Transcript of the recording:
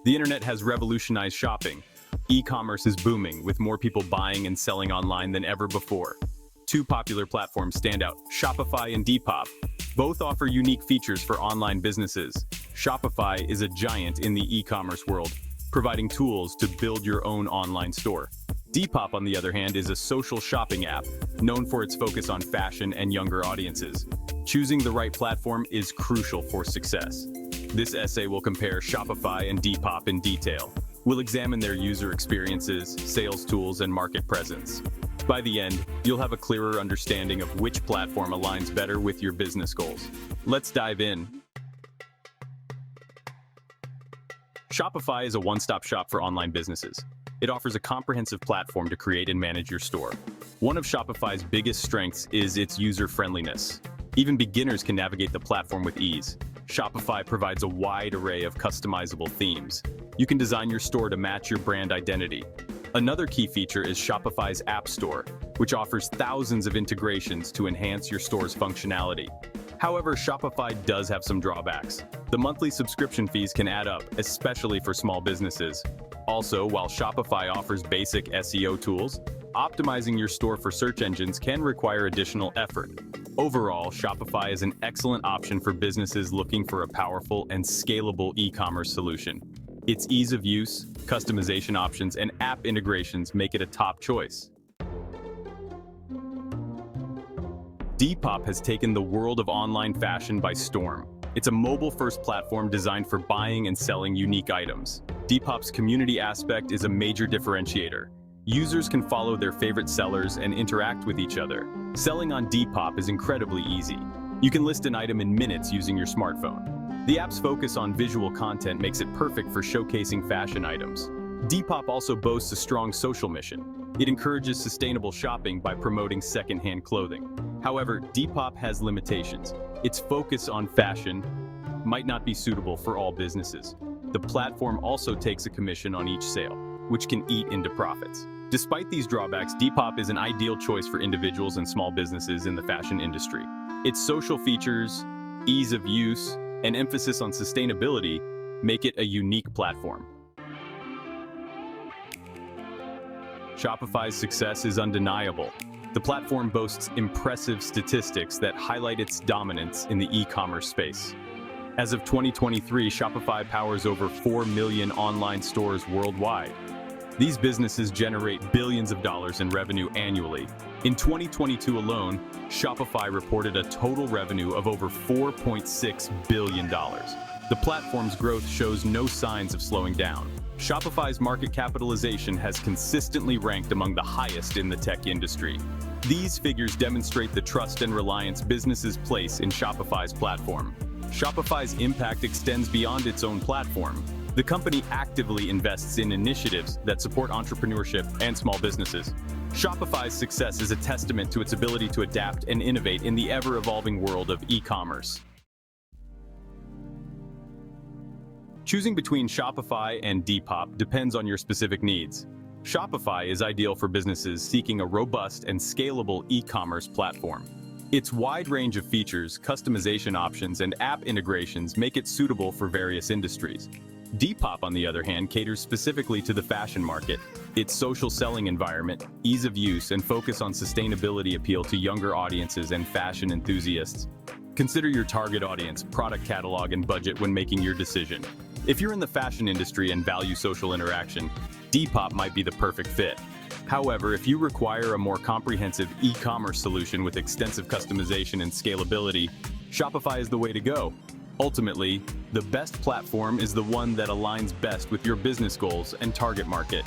The internet has revolutionized shopping. E-commerce is booming, with more people buying and selling online than ever before. Two popular platforms stand out, Shopify and Depop. Both offer unique features for online businesses. Shopify is a giant in the e-commerce world, providing tools to build your own online store. Depop, on the other hand, is a social shopping app, known for its focus on fashion and younger audiences. Choosing the right platform is crucial for success. This essay will compare Shopify and Depop in detail. We'll examine their user experiences, sales tools, and market presence. By the end, you'll have a clearer understanding of which platform aligns better with your business goals. Let's dive in. Shopify is a one-stop shop for online businesses. It offers a comprehensive platform to create and manage your store. One of Shopify's biggest strengths is its user-friendliness. Even beginners can navigate the platform with ease. Shopify provides a wide array of customizable themes. You can design your store to match your brand identity. Another key feature is Shopify's App Store, which offers thousands of integrations to enhance your store's functionality. However, Shopify does have some drawbacks. The monthly subscription fees can add up, especially for small businesses. Also, while Shopify offers basic SEO tools, optimizing your store for search engines can require additional effort. Overall, Shopify is an excellent option for businesses looking for a powerful and scalable e-commerce solution. Its ease of use, customization options, and app integrations make it a top choice. Depop has taken the world of online fashion by storm. It's a mobile-first platform designed for buying and selling unique items. Depop's community aspect is a major differentiator. Users can follow their favorite sellers and interact with each other. Selling on Depop is incredibly easy. You can list an item in minutes using your smartphone. The app's focus on visual content makes it perfect for showcasing fashion items. Depop also boasts a strong social mission. It encourages sustainable shopping by promoting secondhand clothing. However, Depop has limitations. Its focus on fashion might not be suitable for all businesses. The platform also takes a commission on each sale, which can eat into profits. Despite these drawbacks, Depop is an ideal choice for individuals and small businesses in the fashion industry. Its social features, ease of use, and emphasis on sustainability make it a unique platform. Shopify's success is undeniable. The platform boasts impressive statistics that highlight its dominance in the e-commerce space. As of 2023, Shopify powers over 4 million online stores worldwide. These businesses generate billions of dollars in revenue annually. In 2022 alone, Shopify reported a total revenue of over $4.6 billion. The platform's growth shows no signs of slowing down. Shopify's market capitalization has consistently ranked among the highest in the tech industry. These figures demonstrate the trust and reliance businesses place in Shopify's platform. Shopify's impact extends beyond its own platform. The company actively invests in initiatives that support entrepreneurship and small businesses. Shopify's success is a testament to its ability to adapt and innovate in the ever-evolving world of e-commerce. Choosing between Shopify and Depop depends on your specific needs. Shopify is ideal for businesses seeking a robust and scalable e-commerce platform. Its wide range of features, customization options, and app integrations make it suitable for various industries. Depop, on the other hand, caters specifically to the fashion market. Its social selling environment, ease of use, and focus on sustainability appeal to younger audiences and fashion enthusiasts. Consider your target audience, product catalog, and budget when making your decision. If you're in the fashion industry and value social interaction, Depop might be the perfect fit. However, if you require a more comprehensive e-commerce solution with extensive customization and scalability, Shopify is the way to go. Ultimately, the best platform is the one that aligns best with your business goals and target market.